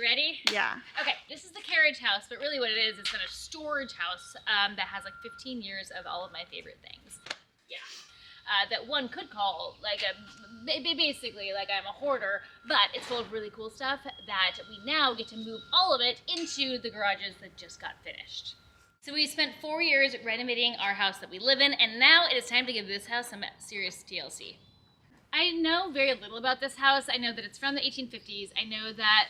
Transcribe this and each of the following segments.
ready? Yeah. Okay, this is the carriage house, but really what it is, it's in a storage house that has like 15 years of all of my favorite things. Yeah. That one could call like basically like I'm a hoarder, but it's full of really cool stuff that we now get to move all of it into the garages that just got finished. So we spent 4 years renovating our house that we live in, and now it is time to give this house some serious TLC. I know very little about this house. I know that it's from the 1850s. I know that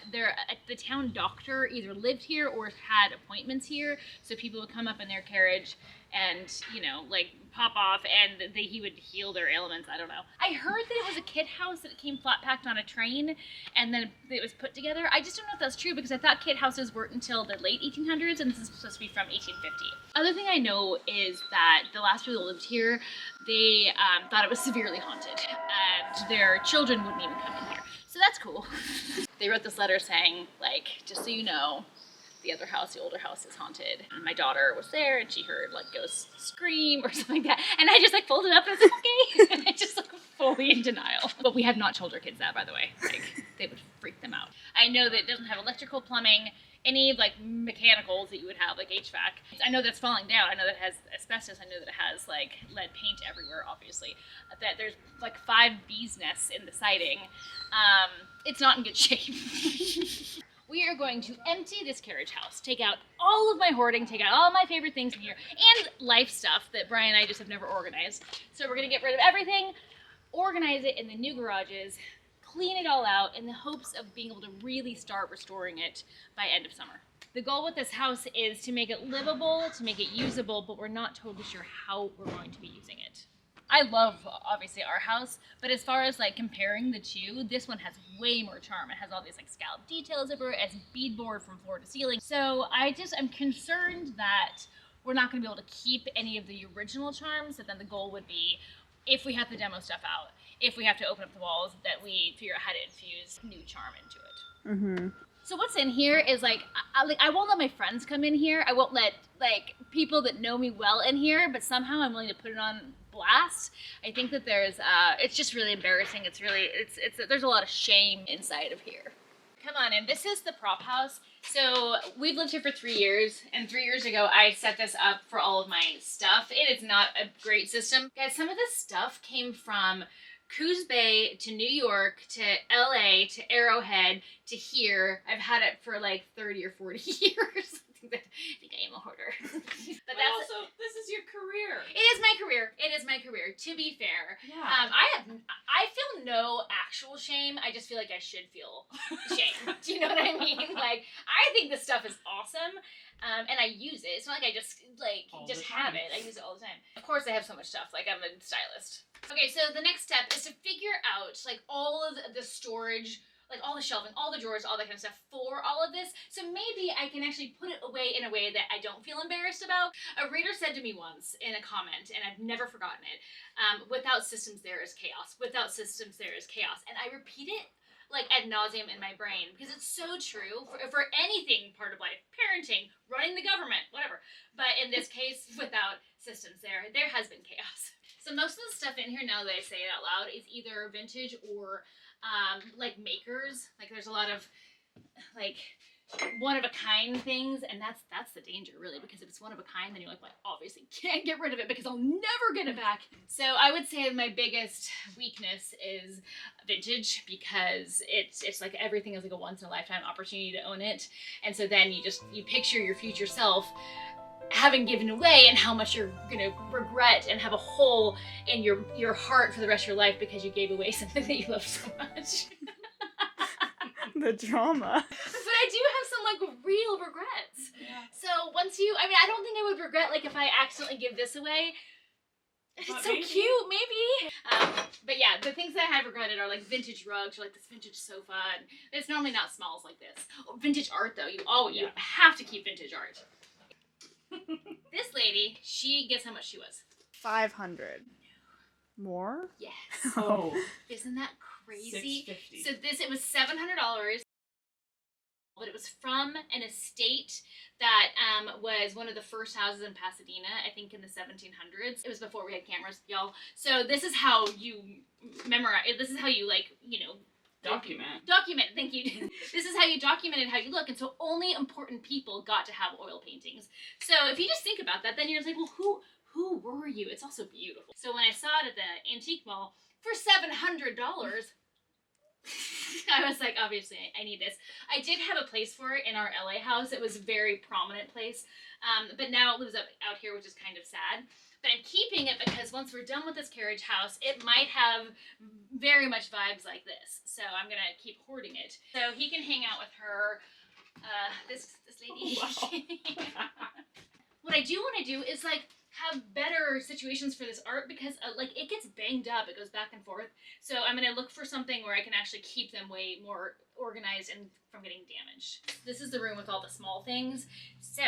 the town doctor either lived here or had appointments here, so people would come up in their carriage and, you know, like pop off and he would heal their ailments. I don't know. I heard that it was a kid house, that it came flat packed on a train and then it was put together. I just don't know if that's true because I thought kid houses weren't until the late 1800s and this is supposed to be from 1850. Other thing I know is that the last people that lived here, they thought it was severely haunted and their children wouldn't even come in here. So that's cool. They wrote this letter saying, like, just so you know, the other house, the older house, is haunted. And my daughter was there and she heard like ghosts scream or something like that. And I just like folded up and I was like, okay. And I just like fully in denial. But we have not told our kids that, by the way. Like, they would freak them out. I know that it doesn't have electrical, plumbing, any like mechanicals that you would have, like HVAC. I know that's falling down. I know that it has asbestos. I know that it has like lead paint everywhere, obviously. That there's like 5 bees' nests in the siding. It's not in good shape. We are going to empty this carriage house, take out all of my hoarding, take out all my favorite things in here, and life stuff that Brian and I just have never organized. So we're gonna get rid of everything, organize it in the new garages, clean it all out in the hopes of being able to really start restoring it by end of summer. The goal with this house is to make it livable, to make it usable, but we're not totally sure how we're going to be using it. I love, obviously, our house, but as far as like comparing the two, this one has way more charm. It has all these like scallop details everywhere. It has beadboard from floor to ceiling. So I'm concerned that we're not going to be able to keep any of the original charms. That then the goal would be, if we have to demo stuff out, if we have to open up the walls, that we figure out how to infuse new charm into it. Mm-hmm. So what's in here is like I won't let my friends come in here. I won't let like people that know me well in here, but somehow I'm willing to put it on blast. I think that there's it's just really embarrassing. It's there's a lot of shame inside of here. Come on in. This is the prop house. So we've lived here for 3 years, and 3 years ago I set this up for all of my stuff. It is not a great system. Guys, some of this stuff came from Coos Bay to New York to LA to Arrowhead to here. I've had it for like 30 or 40 years. I think I am a hoarder. But that's also, this is your career. It is my career. It is my career, to be fair. Yeah. I feel no actual shame. I just feel like I should feel shame. Do you know what I mean? Like, I think this stuff is awesome. And I use it. It's not like I just have it. I use it all the time. Of course I have so much stuff. Like, I'm a stylist. Okay, so the next step is to figure out like all of the storage, like all the shelving, all the drawers, all that kind of stuff for all of this. So maybe I can actually put it away in a way that I don't feel embarrassed about. A reader said to me once in a comment, and I've never forgotten it, without systems there is chaos. Without systems there is chaos. And I repeat it like ad nauseum in my brain because it's so true for anything part of life. Parenting, running the government, whatever. But in this case, without systems there has been chaos. So most of the stuff in here, now that I say it out loud, is either vintage or like makers. Like there's a lot of like one-of-a-kind things, and that's the danger really, because if it's one of a kind, then you're like, well, I obviously can't get rid of it because I'll never get it back. So I would say my biggest weakness is vintage, because it's like everything is like a once-in-a-lifetime opportunity to own it, and so then you picture your future self having given away and how much you're gonna regret and have a hole in your heart for the rest of your life because you gave away something that you love so much. The drama. But I do have some like real regrets. Yeah. So I don't think I would regret like if I accidentally give this away. It's so cute, maybe. But yeah, the things that I have regretted are like vintage rugs or like this vintage sofa. And it's normally not smalls like this. Oh, vintage art though, you have to keep vintage art. This lady, guess how much she was? 500. More? Yes. Oh. Isn't that crazy? $650. So it was $700, but it was from an estate that was one of the first houses in Pasadena, I think in the 1700s. It was before we had cameras, y'all. So this is how you memorize, this is how you Document. Document, thank you. This is how you documented how you look, and so only important people got to have oil paintings. So if you just think about that, then you're just like, well, who were you? It's also beautiful. So when I saw it at the antique mall for $700, I was like, obviously, I need this. I did have a place for it in our LA house. It was a very prominent place, but now it lives out here, which is kind of sad. But I'm keeping it because once we're done with this carriage house, it might have very much vibes like this. So I'm gonna keep hoarding it. So he can hang out with her, this lady. Wow. What I do want to do is like have better situations for this art because like it gets banged up, it goes back and forth. So I'm gonna look for something where I can actually keep them way more organized and from getting damaged. This is the room with all the small things. So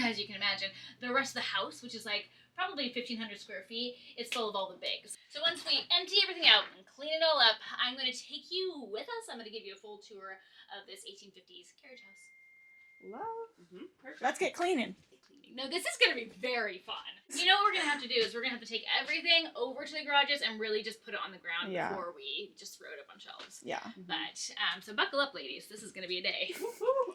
as you can imagine, the rest of the house, which is like probably 1,500 square feet, is full of all the bigs. So once we empty everything out and clean it all up, I'm going to take you with us. I'm going to give you a full tour of this 1850s carriage house. Love. Perfect. Let's get cleaning. No, this is going to be very fun. You know what we're going to have to do is we're going to have to take everything over to the garages and really just put it on the ground before we just throw it up on shelves. Yeah. But, so buckle up, ladies. This is going to be a day.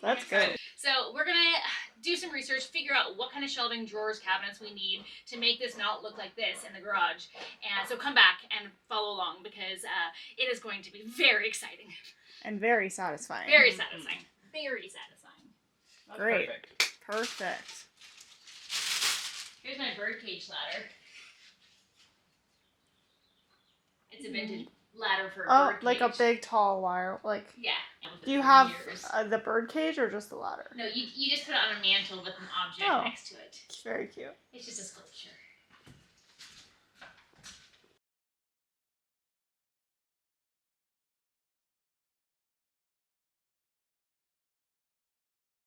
That's good. So we're going to do some research, figure out what kind of shelving, drawers, cabinets we need to make this not look like this in the garage. And so come back and follow along because it is going to be very exciting. And very satisfying. Very satisfying. Very satisfying. That's Great. Perfect. Perfect. Here's my birdcage ladder. It's a vintage ladder for a birdcage. Like a big tall wire. Like, Yeah. do you have the bird cage or just the ladder? No, you just put it on a mantle with an object Oh. next to it. It's very cute. It's just a sculpture.